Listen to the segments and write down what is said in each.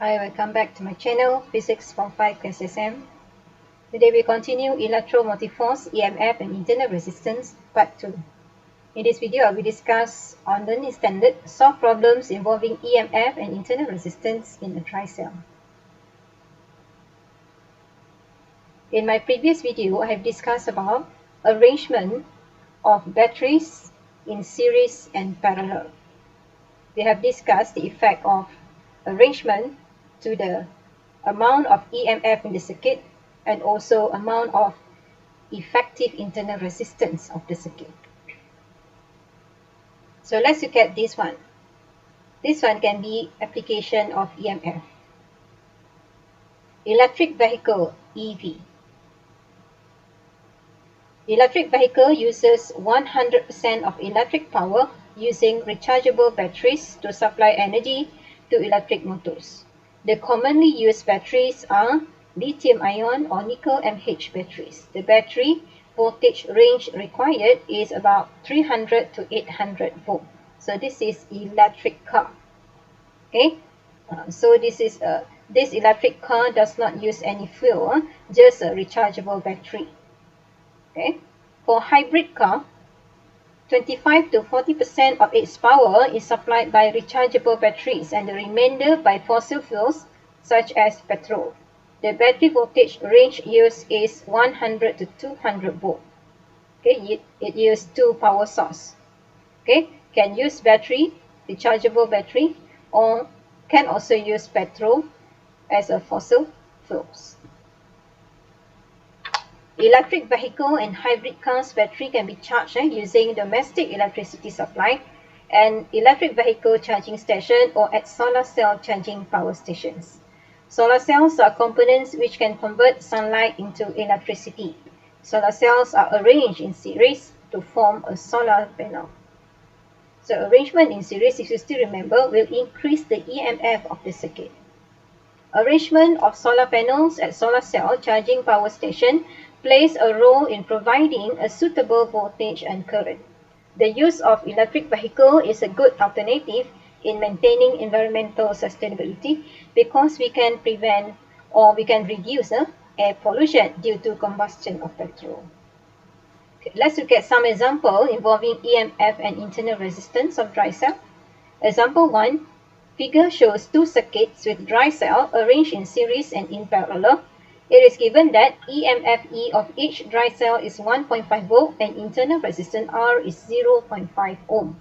Hi, welcome back to my channel, Physics for 5 KSSM. Today we continue Electromotive Force, EMF and Internal Resistance, Part 2. In this video, I will discuss on learning standard, solve problems involving EMF and internal resistance in a dry cell. In my previous video, I have discussed about arrangement of batteries in series and parallel. We have discussed the effect of arrangement to the amount of EMF in the circuit and also amount of effective internal resistance of the circuit. So let's look at this one. This one can be application of EMF. Electric vehicle, EV. Electric vehicle uses 100% of electric power using rechargeable batteries to supply energy to electric motors. The commonly used batteries are lithium-ion or nickel-MH batteries. The battery voltage range required is about 300 to 800 volt. So this is electric car. Okay, so this electric car does not use any fuel, just a rechargeable battery. Okay, for hybrid car, 25 to 40% of its power is supplied by rechargeable batteries and the remainder by fossil fuels such as petrol. The battery voltage range used is 100 to 200 volt. Okay, it uses two power source. Okay, can use battery, rechargeable battery, or can also use petrol as a fossil fuels. Electric vehicle and hybrid cars battery can be charged using domestic electricity supply and electric vehicle charging station or at solar cell charging power stations. Solar cells are components which can convert sunlight into electricity. Solar cells are arranged in series to form a solar panel. So arrangement in series, if you still remember, will increase the EMF of the circuit. Arrangement of solar panels at solar cell charging power station plays a role in providing a suitable voltage and current. The use of electric vehicle is a good alternative in maintaining environmental sustainability because we can prevent or we can reduce air pollution due to combustion of petrol. Okay, let's look at some example involving EMF and internal resistance of dry cell. Example 1. Figure shows two circuits with dry cell arranged in series and in parallel. It is given that EMF E of each dry cell is 1.5 volt and internal resistance R is 0.5 ohm.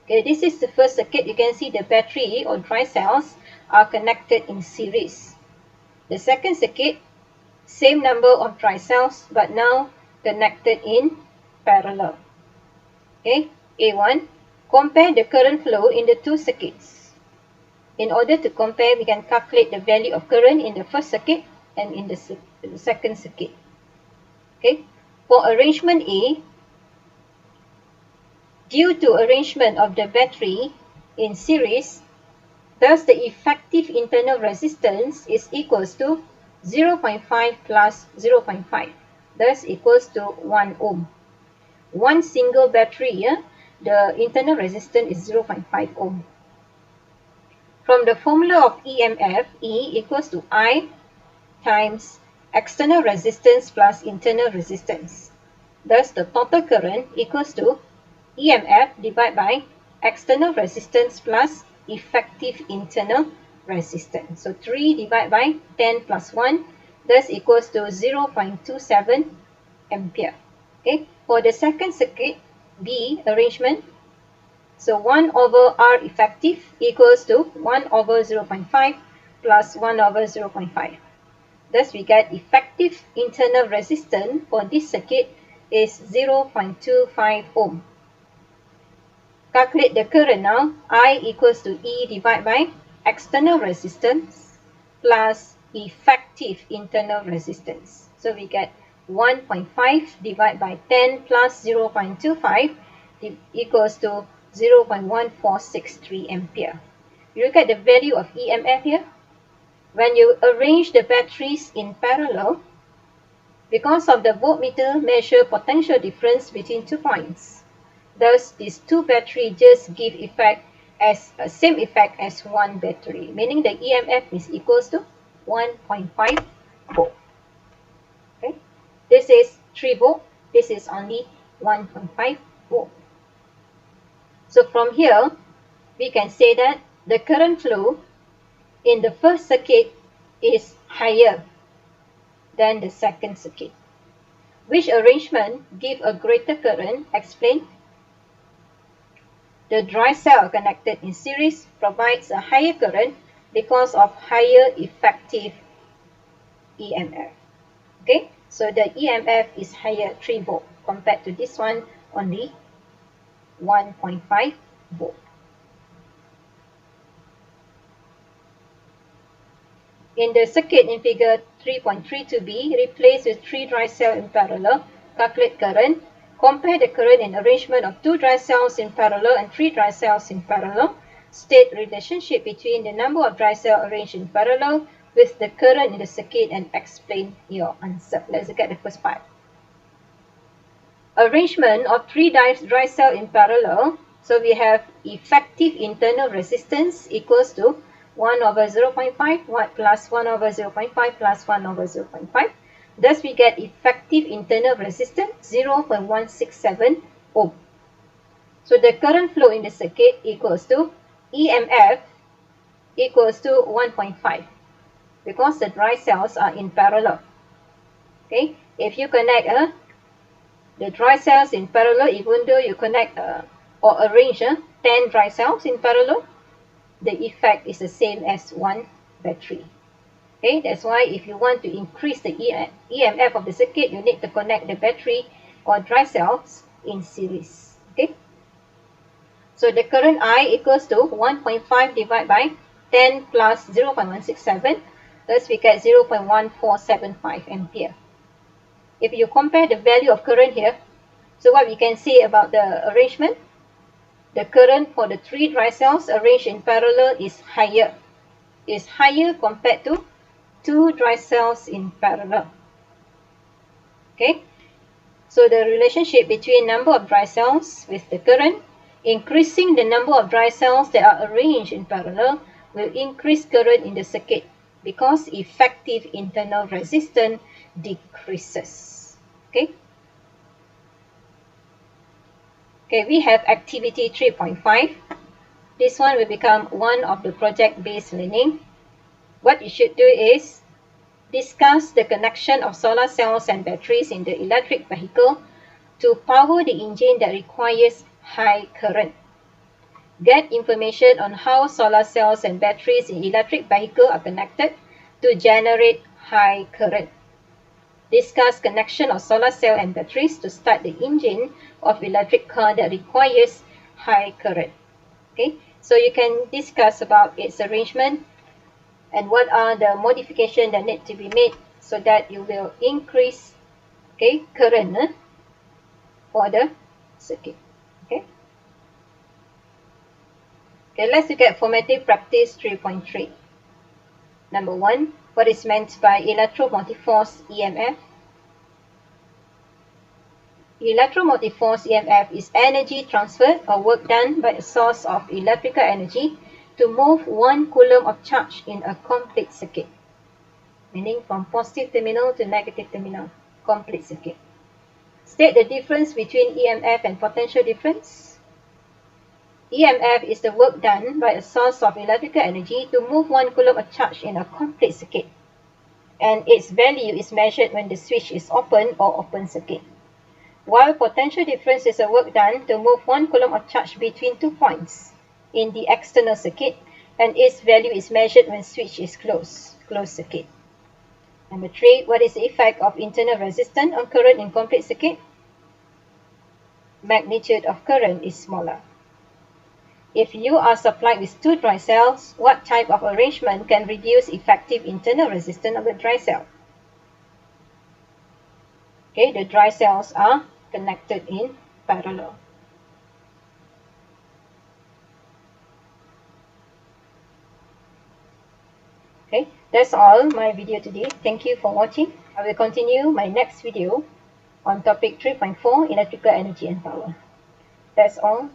Okay, this is the first circuit. You can see the battery or dry cells are connected in series. The second circuit, same number of dry cells but now connected in parallel. Okay, A1. Compare the current flow in the two circuits. In order to compare, we can calculate the value of current in the first circuit and in the second circuit. Okay, for arrangement A, due to arrangement of the battery in series, thus the effective internal resistance is equals to 0.5 plus 0.5, thus equals to 1 ohm. One single battery, the internal resistance is 0.5 ohm. From the formula of EMF, E equals to I times external resistance plus internal resistance. Thus, the total current equals to EMF divided by external resistance plus effective internal resistance. So 3 divided by 10 plus 1, thus equals to 0.27 ampere. Okay, for the second circuit, B arrangement, so 1 over R effective equals to 1 over 0.5 plus 1 over 0.5. Thus, we get effective internal resistance for this circuit is 0.25 ohm. Calculate the current now. I equals to E divided by external resistance plus effective internal resistance. So we get 1.5 divided by 10 plus 0.25 equals to 0.1463 ampere. You look at the value of EMF here. When you arrange the batteries in parallel, because of the voltmeter measure potential difference between 2 points. Thus, these two batteries just give effect as same effect as one battery, meaning the EMF is equals to 1.5 volt. Okay, this is 3 volt. This is only 1.5 volt. So from here, we can say that the current flow in the first circuit is higher than the second circuit. Which arrangement give a greater current? Explain. The dry cell connected in series provides a higher current because of higher effective EMF. Okay, so the EMF is higher 3 volt compared to this one only 1.5 volt. In the circuit in figure 3.32b, replace with 3 dry cells in parallel, calculate current. Compare the current in arrangement of 2 dry cells in parallel and 3 dry cells in parallel. State relationship between the number of dry cells arranged in parallel with the current in the circuit and explain your answer. Let's look at the first part. Arrangement of 3 dry cells in parallel. So we have effective internal resistance equals to 1 over 0.5 plus 1 over 0.5 plus 1 over 0.5. Thus, we get effective internal resistance 0.167 ohm. So the current flow in the circuit equals to EMF equals to 1.5 because the dry cells are in parallel. Okay, if you connect the dry cells in parallel, even though you connect or arrange 10 dry cells in parallel, the effect is the same as one battery. Okay, that's why if you want to increase the EMF of the circuit, you need to connect the battery or dry cells in series. Okay, so the current I equals to 1.5 divided by 10 plus 0.167, thus we get 0.1475 ampere. If you compare the value of current here, so what we can say about the arrangement, the current for the 3 dry cells arranged in parallel is higher compared to 2 dry cells in parallel. Okay, so the relationship between number of dry cells with the current, increasing the number of dry cells that are arranged in parallel will increase current in the circuit because effective internal resistance decreases. Okay. Okay, we have activity 3.5. This one will become one of the project-based learning. What you should do is discuss the connection of solar cells and batteries in the electric vehicle to power the engine that requires high current. Get information on how solar cells and batteries in electric vehicle are connected to generate high current. Discuss connection of solar cell and batteries to start the engine of electric car that requires high current. Okay, so you can discuss about its arrangement and what are the modifications that need to be made so that you will increase current for the circuit. Okay, let's look at formative practice 3.3. Number 1, what is meant by electromotive force EMF? Electromotive force EMF is energy transferred or work done by a source of electrical energy to move 1 coulomb of charge in a complete circuit, meaning from positive terminal to negative terminal, complete circuit. State the difference between EMF and potential difference. EMF is the work done by a source of electrical energy to move 1 coulomb of charge in a complete circuit, and its value is measured when the switch is open or open circuit. While potential difference is a work done to move 1 coulomb of charge between 2 points in the external circuit, and its value is measured when switch is closed circuit. Number 3, what is the effect of internal resistance on current in complete circuit? Magnitude of current is smaller. If you are supplied with 2 dry cells, what type of arrangement can reduce effective internal resistance of the dry cell? Okay, the dry cells are connected in parallel. Okay, that's all my video today. Thank you for watching. I will continue my next video on topic 3.4, electrical energy and power. That's all.